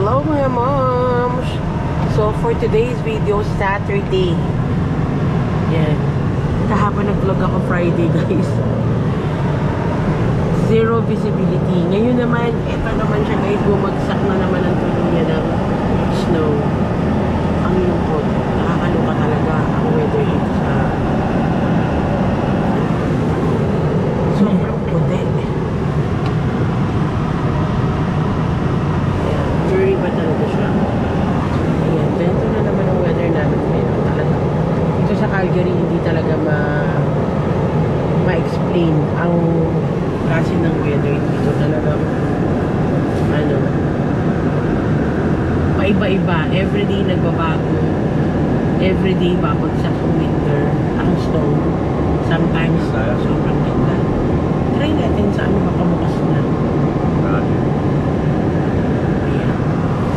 Hello mga moms! So for today's video, Saturday. Yan. Kahapon nag-vlog ako Friday guys. Zero visibility. Ngayon naman, ito naman siya guys, bumagsak na naman ang tuluyan ng snow. Ang lungkot. Nakakaluka talaga ang weather dito sa sobrang puti. Ayan, blurry ba talaga siya? Ayan, ganito na naman ang weather namin ngayon. Talaga. Dito sa Calgary, hindi talaga ma-explain ang klase ng weather dito. Talagang ano, paiba-iba. Everyday nagbabago. Everyday babagsak ang winter, ang snow. Sometimes sobrang ganda. Try natin sa ano makabukas na. Ayan.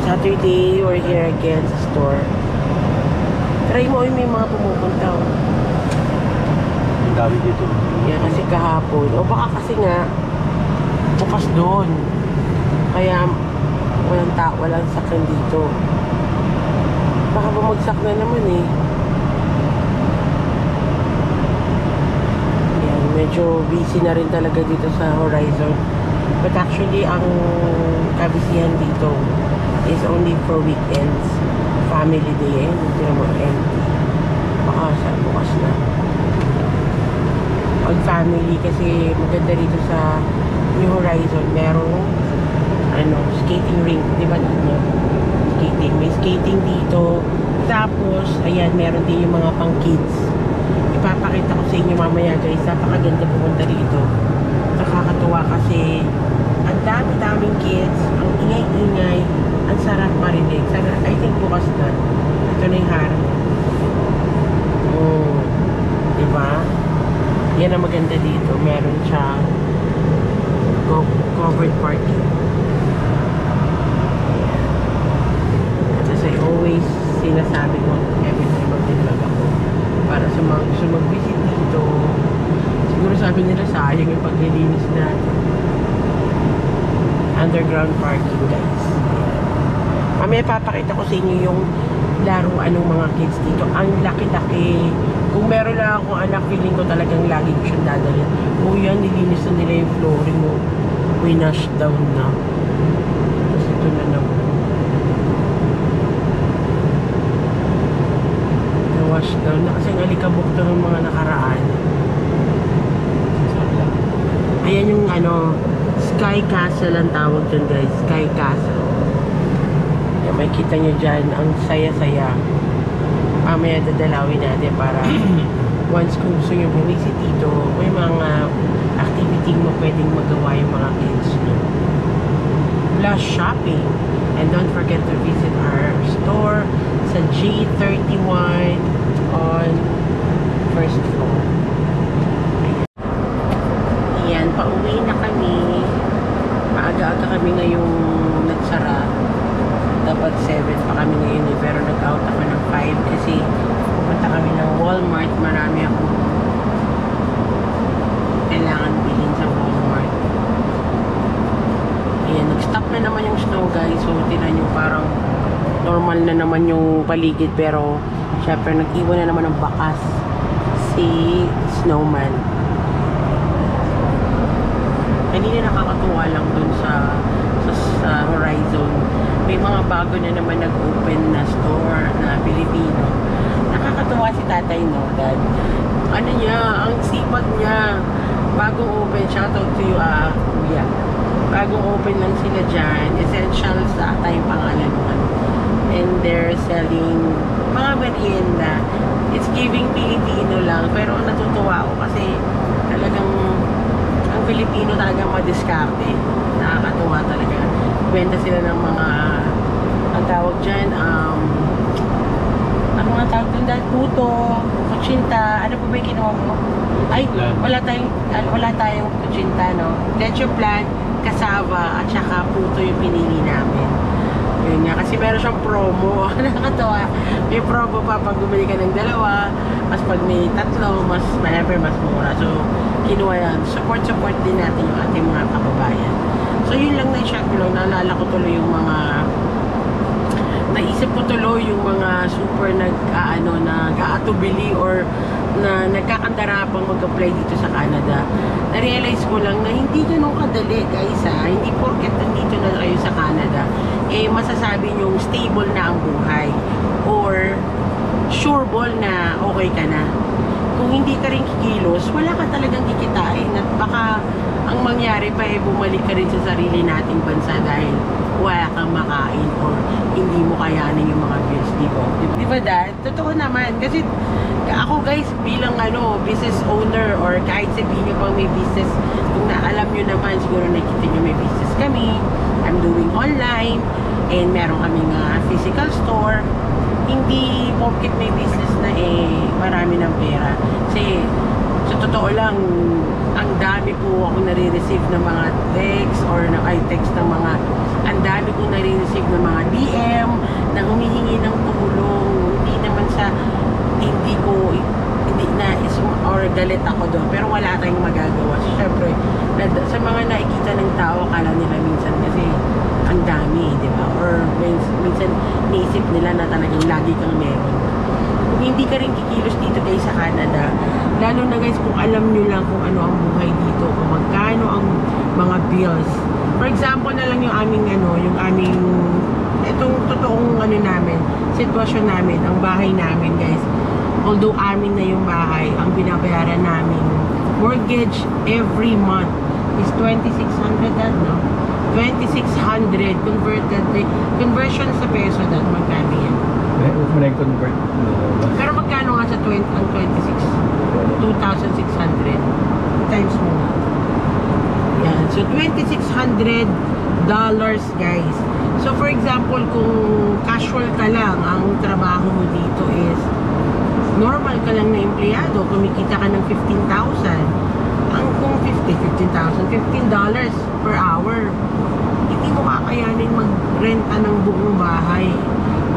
Saturday, we're here again sa store. Try mo, may mga pumupunta. Ang dami dito. Yeah, kasi kahapon. O baka kasi nga, bukas doon. Kaya, walang sakyan dito. Baka bumagsak na naman eh. Yan, medyo busy na rin talaga dito sa Horizon. But actually, ang kabisihan dito is only for weekends. Family day eh. Hindi naman empty. Baka sa bukas na. Pag family kasi maganda dito sa New Horizon, merong ano, skating rink, di ba dito? Skating, may skating dito. Tapos, ayan, meron din yung mga pang kids. Ipapakita ko sa inyo mamaya guys, napakaganda pumunta dito. Nakakatuwa kasi ang dami-daming kids, ang ingay-ingay, ang sarap marinig. I think bukas na. Ito na yung harap. Oh, diba? Yan ang maganda dito. Meron siyang covered parking. As I always sinasabi ko every time mag-vlog ako, para sa mga gusto mag-visit dito, siguro sabi nila sayang yung paglilinis natin. Underground parking guys. Mamaya papakita ko sa inyo yung laruan ng mga kids dito. Ang laki-laki. Kung meron lang akong anak, feeling ko talagang lagi ko siyang dadalhin. O yan, nilinis na nila yung flooring mo. Winash down na. Tapos ito na naman. Na-wash down na kasi alikabok to ng mga nakaraan. Ayan yung ano, Sky Castle ang tawag dyan guys. Sky Castle. Yan, may kita nyo dyan. Ang saya-saya. Mamaya dadalawin natin para once kung gusto nyo bumisit dito, may mga activity mo pwedeng magawa yung mga kids nyo. Plus shopping. And don't forget to visit our store sa G31 on first floor. Ayan, pauwi na kami. Maaga-aga kami ngayong nagsara. Dapat 7 pa kami ngayon eh, pero nag-out ako ng 5 kasi pupunta kami ng Walmart. Marami akong kailangan bilhin sa Walmart. Ayan, nag-stop na naman yung snow guys. So, tinan nyo parang normal na naman yung paligid, pero syempre nag-iwan na naman ng bakas si snowman. Hindi na nakakatuwa lang dun sa Horizon. May mga bago na naman nag-open na store na Pilipino. Nakakatuwa si tatay, no? Dad, ano niya, ang sipag niya. Bagong open, shoutout to you, kuya. Bagong open lang sila dyan. Essentials ata yung pangalan naman. And they're selling mga merienda. It's giving Filipino lang. Pero natutuwa ako kasi talagang ang Filipino talagang madiskarte. Nakakatuwa talaga. Benta sila ng mga ang tawag dyan, ano nga tawag dyan dahil? Puto, kutsinta, ano po ba yung kinuha mo? Ay, wala tayong kutsinta, no? Leche plan, kasava, at saka puto yung pinili namin. Yun nga, kasi meron siyang promo. Nakakatawa. May promo pa pag bumili ka ng dalawa, mas pag may tatlo, mas mura. So, kinuha yan. Support din natin yung ating mga kababayan. So, yun lang na-share ko lang. Naalala ko tuloy yung mga naisip ko tuloy yung mga super nag-aatubili or na nagkakandarapang mag-apply dito sa Canada. Na-realize ko lang na hindi ganun kadali, guys, ha? Hindi porket nandito na kayo sa Canada, eh masasabi nyo stable na ang buhay or sure ball na okay ka na. Kung hindi ka rin kikilos, wala ka talagang kikitain at baka ang mangyari pa eh bumalik ka rin sa sarili nating bansa dahil wala kang makain or hindi mo kayanin yung mga bills, di ba? Di ba dad? Totoo naman. Kasi ako guys, bilang business owner or kahit sabihin nyo pang may business, kung naalam nyo naman, siguro nakikita nyo may business kami, I'm doing online, and meron kaming physical store. Hindi porket may business na marami ng pera. Kasi sa totoo lang, ang dami po ako nare-receive ng mga text or text ng mga, ang dami ko nare-receive ng mga DM na humihingi ng tulong. Hindi naman sa hindi na or galit ako doon, pero wala tayong magagawa. So syempre, sa mga nakikita ng tao, akala nila minsan kasi ang dami, di ba? Or minsan niisip nila na talagang lagi kang meron. Kung hindi ka rin kikilos dito guys sa Canada, lalo na guys kung alam nyo lang kung ano ang buhay dito, kung magkano ang mga bills. For example na lang yung aming itong totoong namin, sitwasyon namin, ang bahay namin guys. Although amin na yung bahay, ang binabayaran namin mortgage every month is 2,600 no? 2,600 conversion sa peso dad, magkano yan? Huwag mo na yung convert. Pero magkano nga sa 26? 2,600 times mo na. Yan. So, $2,600 guys. So, for example, kung casual ka lang, ang trabaho mo dito is normal ka lang na empleyado, kumikita ka ng 15,000. Ang kung $15,000 per hour, hindi mo kakayanin magrenta ng buong bahay.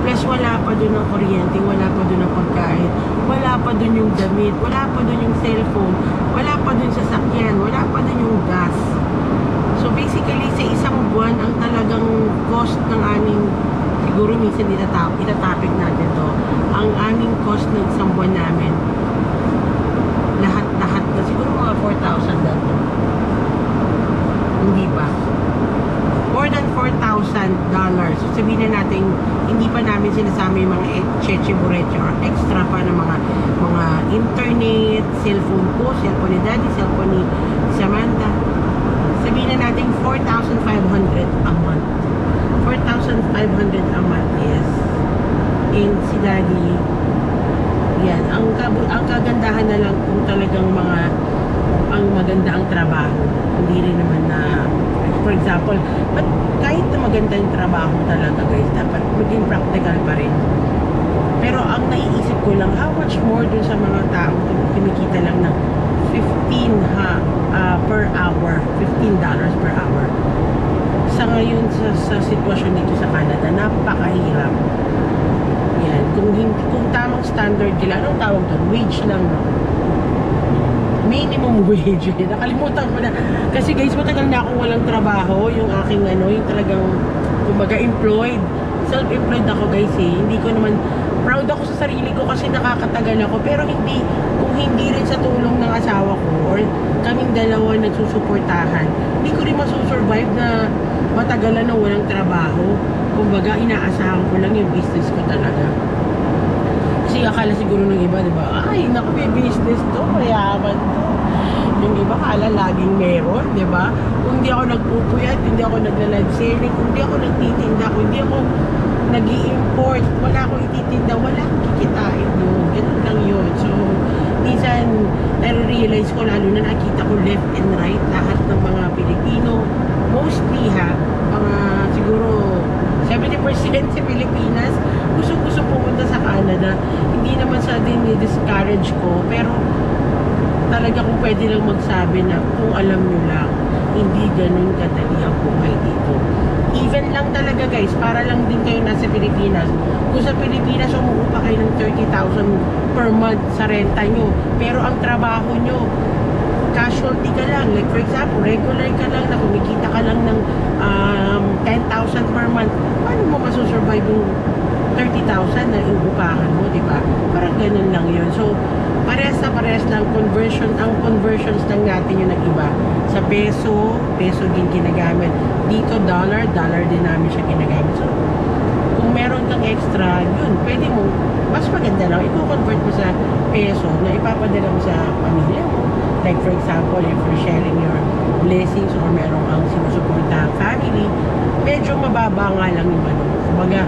Plus wala pa dun ang kuryente, wala pa dun ang pagkain, wala pa dun yung damit, wala pa dun yung cellphone, wala pa dun sasakyan, wala pa dun yung gas. So basically sa isang buwan ang talagang cost ng aming, siguro minsan itatopic natin to, ang aming cost ng isang buwan namin, lahat na siguro mga 4,000 dato. Hindi ba? More than $4,000. So sabihin na natin, hindi pa namin sinasama yung mga cheche-bureche or extra pa ng mga internet, cellphone ko, cellphone ni daddy, cellphone ni Samantha. Sabihin na natin 4,500 a month. 4,500 a month, yes. And si daddy, yan, ang kagandahan na lang kung talagang ang maganda ang trabaho. Hindi rin naman na, for example, but kahit na maganda yung trabaho talaga guys, dapat maging practical pa rin. Pero ang naiisip ko lang, how much more dun sa mga tao kumikita lang ng 15 per hour, $15 per hour. Sa ngayon, sa sitwasyon dito sa Canada, napakahirap. Yan, kung tamang standard nila, anong tawag doon? Wage lang, no? Minimum wage. Nakalimutan ko na. Kasi guys, matagal na akong walang trabaho. Yung aking yung talagang, kumbaga, employed. Self-employed ako guys eh. Hindi ko naman, proud ako sa sarili ko kasi nakakatagal ako. Pero kung hindi rin sa tulong ng asawa ko or kaming dalawa nagsusuportahan, hindi ko rin masusurvive na matagalan na walang trabaho. Kumbaga, inaasahan ko lang yung business ko talaga. Kasi akala siguro ng iba, di ba? Ay, naku, may business to, mayaman to. Yung iba, akala laging meron, di ba? Kung hindi ako nagpupuyat, hindi ako nagla-live selling, kung hindi ako nagtitinda, kung hindi ako nag-i-import, wala akong ititinda, wala akong kikitain yun. Ganun lang yun. So, minsan, nare-realize ko, lalo na nakita ko left and right, lahat ng mga Pilipino, mostly mga siguro 70% sa Pilipinas, gusto pumunta sa Canada. Hindi naman sa discourage ko, pero talaga kung pwede lang magsabi na kung alam nyo lang, hindi ganun kadali ang buhay dito. Even lang talaga guys, para lang din kayo nasa Pilipinas. Kung sa Pilipinas, umuupa kayo ng 30,000 per month sa renta nyo. Pero ang trabaho nyo, casualty ka lang. Like for example, regular ka lang na kumikita ka lang ng 10,000 per month. Paano mo masusurvive yung 3,000 na iupahan mo, di ba? Parang ganun lang yun. So, parehas lang ang conversions lang natin yung nag-iba. Sa peso din ginagamit. Dito, dollar din namin siya ginagamit. So, kung meron kang extra, yun, pwede mo, mas maganda lang, i-convert mo sa peso na ipapadala mo sa pamilya mo. Like for example, if you're sharing your blessings or meron kang sinusuportahang family, medyo mababa nga lang yung ano. Kumbaga,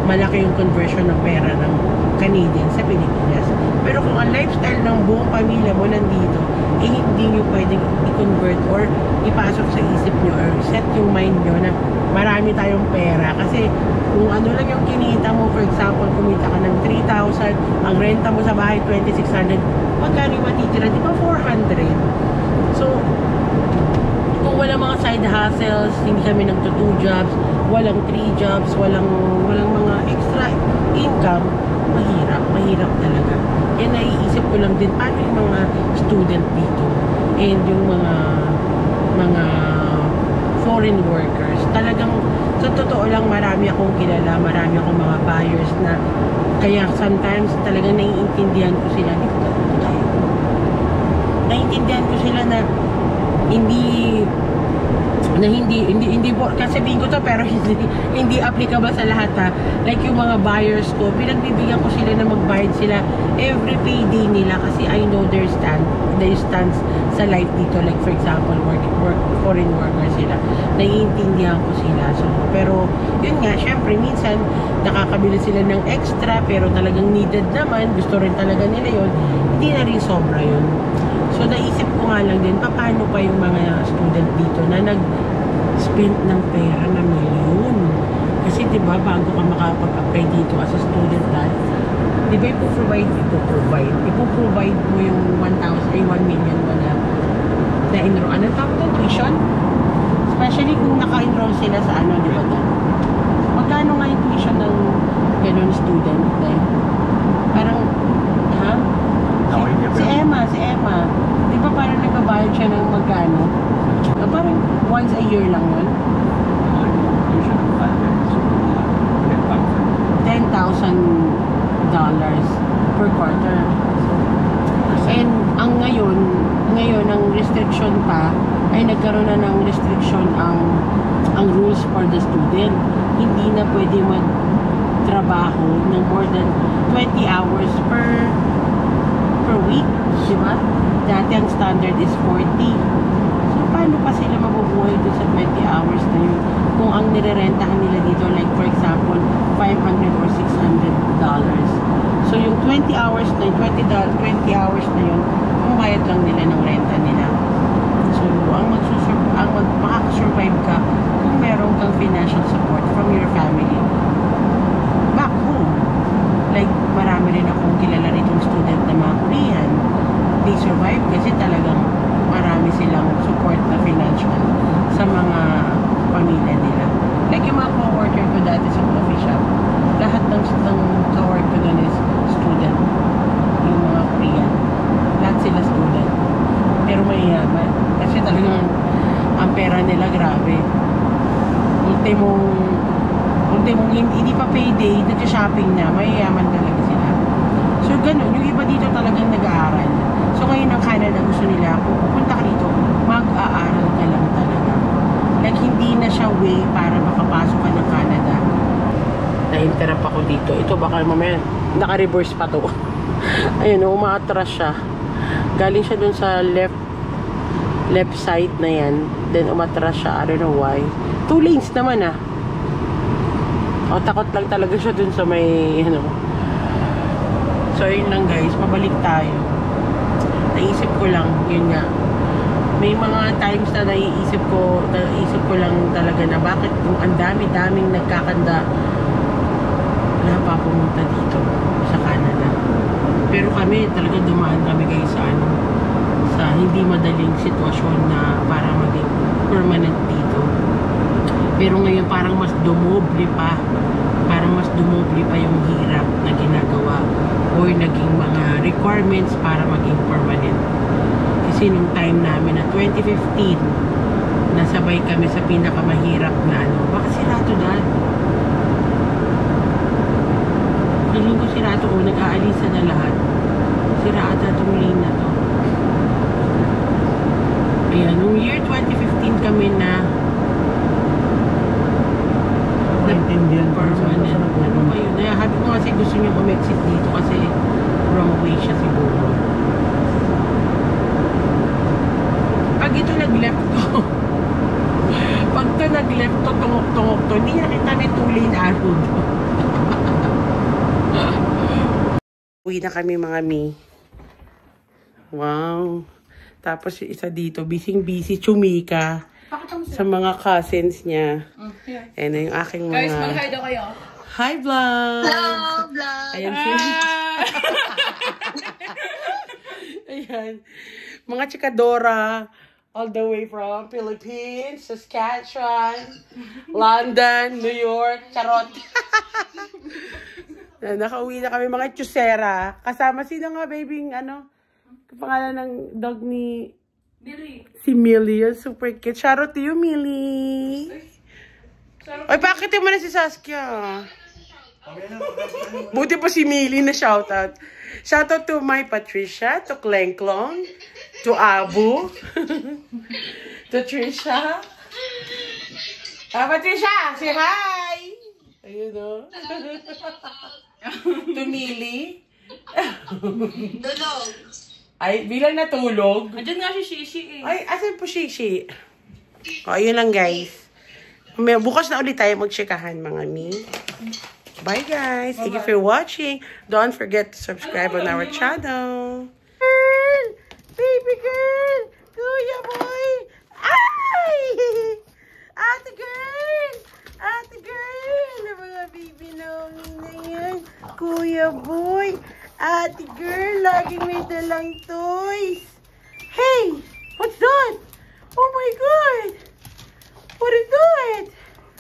malaki yung conversion ng pera ng Canadian sa Pilipinas. Pero kung ang lifestyle ng buong pamilya mo nandito, eh hindi nyo pwedeng i-convert or ipasok sa isip nyo or set yung mind nyo na marami tayong pera. Kasi kung ano lang yung kinita mo, for example, kumita ka ng 3,000, ang renta mo sa bahay 2,600, magkano yung matitira? Di ba 400? So, kung walang mga side hustles, hindi kami nagto-2 jobs, walang 3 jobs, walang mga extra income, mahirap talaga. Eh naiisip ko lang din paano yung mga student dito and yung mga foreign workers. Talagang sa totoo lang marami akong kilala, marami akong mga buyers na kaya sometimes talagang naiintindihan ko sila. Naiintindihan ko sila na hindi sabihin ko to pero hindi applicable sa lahat ha. Like yung mga buyers ko, pinagbibigyan ko sila na magbayad sila every payday nila kasi I know their stance sa life dito. Like for example, foreign workers sila. Naiintindihan ko sila. So, pero yun nga, syempre minsan nakakabili sila ng extra pero talagang needed naman, gusto rin talaga nila yun. Hindi na rin sobra yun. So naisip ko nga lang din, paano pa yung mga student dito na nag-spend ng pera na milyon. Kasi diba, bago ka makapag-apply dito as a student life, diba ipoprovide mo yung 1 million mo na enroll. Anong tawag doon? Tuition? Especially kung naka-enroll sila sa ano, diba doon? Magkano nga yung tuition ng ganun student? Parang, ha? Si Emma. Di ba parang nagbabayad siya ng magkano? Parang once a year lang yun? $10,000 per quarter. And ang ngayon ang restriction pa ay nagkaroon na ng restriction ang rules for the student. Hindi na pwede magtrabaho ng more than 20 hours per week, di ba? Dati ang standard is 40. So, paano pa sila mabubuhay doon sa 20 hours na yun? Kung ang nirerentahan nila dito, like for example, $500 or $600. So, yung 20 hours na yun, 20 hours na yun, pumayad lang nila ng renta nila. So, makakasurvive ka kung meron kang financial support from your family back home. Like, marami rin akong kilala ritong student na mga Korean. They survive kasi talagang marami silang support na financial sa mga pamilya nila. Like yung mga co-worker ko dati sa coffee shop, lahat ng co-worker ko doon is student. Yung mga Korean. Lahat sila student. Pero mayayaman. Kasi talagang ang pera nila grabe. Ultimong hindi pa payday, nag-shopping na, mayayaman talaga sila. So, ganun. Yung iba dito talagang nag-aaral. So, ngayon ang Canada, gusto nila, kung pupunta ka dito, mag-aaral ka lang talaga. Like, hindi na siya way para makapasok ka ng Canada. Na-interrupt ako dito. Ito, baka mamaya, naka-reverse pa to. Ayun, umaatras siya. Galing siya dun sa left side na yan. Then, umatras siya. I don't know why. 2 lanes naman ah. O, takot lang talaga siya dun sa may, So, yun lang guys. Pabalik tayo. Naisip ko lang, yun nga. May mga times na naisip ko lang talaga na bakit kung ang dami-daming nagkakanda wala pa pumunta dito sa Canada. Pero kami, talaga dumaan kami guys sa hindi madaling sitwasyon na para maging permanent dito. Pero ngayon parang mas dumoble pa yung hirap na ginagawa or naging mga requirements para maging permanent. Kasi nung time namin na 2015 nasabay kami sa pinakamahirap na baka sila to dad. nabilisan na lahat. Sira ata itong lane na to. Ayan, noong year 2015 kami na Naintindihan ko permanent. Ano ba yun? Habi ko kasi gusto niyo umexit dito kasi wrong way siya siguro. Pag ito nag-left to, pag ito nag-left to, tungok-tungok to, hindi nakita may two-lane arrow to. Uwi na kami mga mi. Wow. Tapos yung isa dito, busy chumika sa mga cousins niya. Ayan na yung aking mga... Guys, mag-hi daw kayo. Hi, vlog! Hello, vlog! Ayan siya. Ayan. Mga chikadora, all the way from Philippines, Saskatchewan, London, New York, charot. Nakauwi na kami mga chusera. Kasama sino nga, baby, ano? Pangalan ng dog ni... Billy. Si Millie. Super cute. Shoutout to you, Millie. Ay, bakit mo na si Saskia? Buti pa si Millie na shoutout. Shoutout to my Patricia, to Klenklong, to Abu, to Trisha. Patricia, say hi! Ayun o. To Millie. Dulog. Ay, bilang natulog. Andiyan nga si Shishi eh. Ay, asan po Shishi? O, yun lang guys. Bukas na ulit tayo magchikahan mga mi. Bye guys. Thank you for watching. Don't forget to subscribe on our channel. Girl! Baby girl! Kuya boy! Ay! Ate girl! Ate girl! Mga baby namin na yan. Kuya boy! Ate girl! Laging may dalang toys! Hey! What's that? Oh my God! What is that?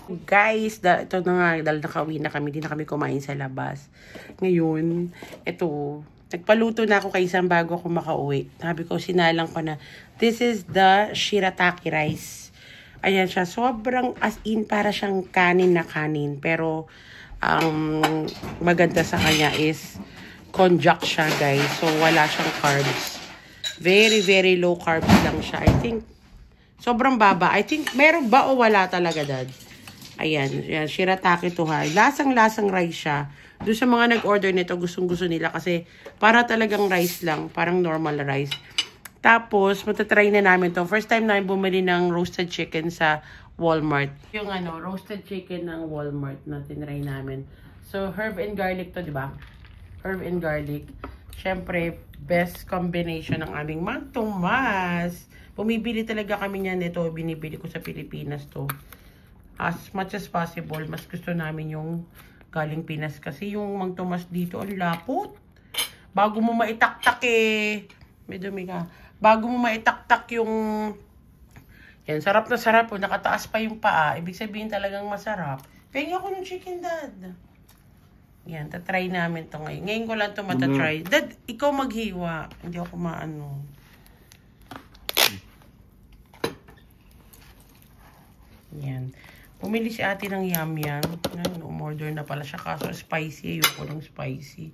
Guys, ito na nga, dahil nakauwi na kami, di na kami kumain sa labas. Ngayon, ito, nagpaluto na ako kay isang bago ako makauwi. Sabi ko, sinalang ko na, this is the shirataki rice. Ayan siya, sobrang as in, para siyang kanin na kanin. Pero, ang maganda sa kanya is, konjac siya guys. So, wala siyang carbs. Very, very low carbs lang siya. I think, sobrang baba. I think, meron ba o wala talaga, Dad? Ayan, yan, shirataki to ha. Lasang-lasang rice siya. Doon sa mga nag-order nito, gustong-gusto nila kasi para talagang rice lang. Parang normal rice. Tapos, matatry na namin to. First time namin bumili ng roasted chicken sa Walmart. Yung ano, roasted chicken ng Walmart na tinry namin. So, herb and garlic to, di ba? Herb and garlic. Siyempre, best combination ng aming Mang Tomas. Bumibili talaga kami niyan nito. Binibili ko sa Pilipinas to. As much as possible, mas gusto namin yung galing Pinas. Kasi yung Mang Tomas dito, ang lapot. Bago mo maitaktak eh. May dumi ka. Bago mo maitaktak yung... Yan, sarap na sarap po. Nakataas pa yung paa. Ibig sabihin talagang masarap. Pengi ako ng chicken, Dad. Yan, tatry namin to ngayon. Ngayon ko lang to matatry. Dad, ikaw maghiwa. Hindi ako maano. Yan. Pumili si ate ng yam-yam. Umorder na pala siya. Kaso spicy. Ayoko ng spicy.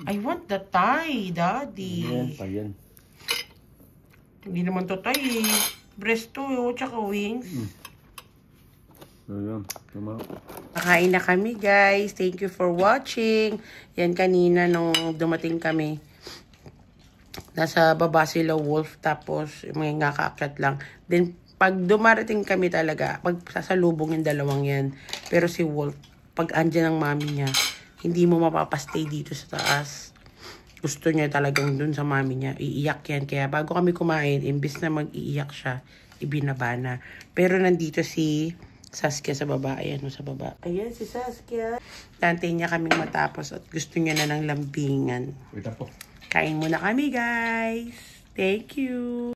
I want the Thai, Daddy. Yan, pa yan. Hindi naman to Thai eh. Breast to, tsaka wings. Ayan, Nakain na kami, guys. Thank you for watching. Yan, kanina nung dumating kami. Nasa baba sila Wolf. Tapos, may ngakaakyat lang. Then, pag dumarating kami talaga, pag sasalubong yung dalawang yan. Pero si Wolf, pag andyan ang mami niya, hindi mo mapapastay dito sa taas. Gusto niya talagang dun sa mami niya. Iiyak yan. Kaya bago kami kumain, imbis na mag-iiyak siya, ibinaba na. Pero nandito si Saskia sa baba. Ayan sa baba. Ayan si Saskia. Tantay niya kaming matapos at gusto niya na ng lambingan. Wait po. Kain muna kami, guys. Thank you.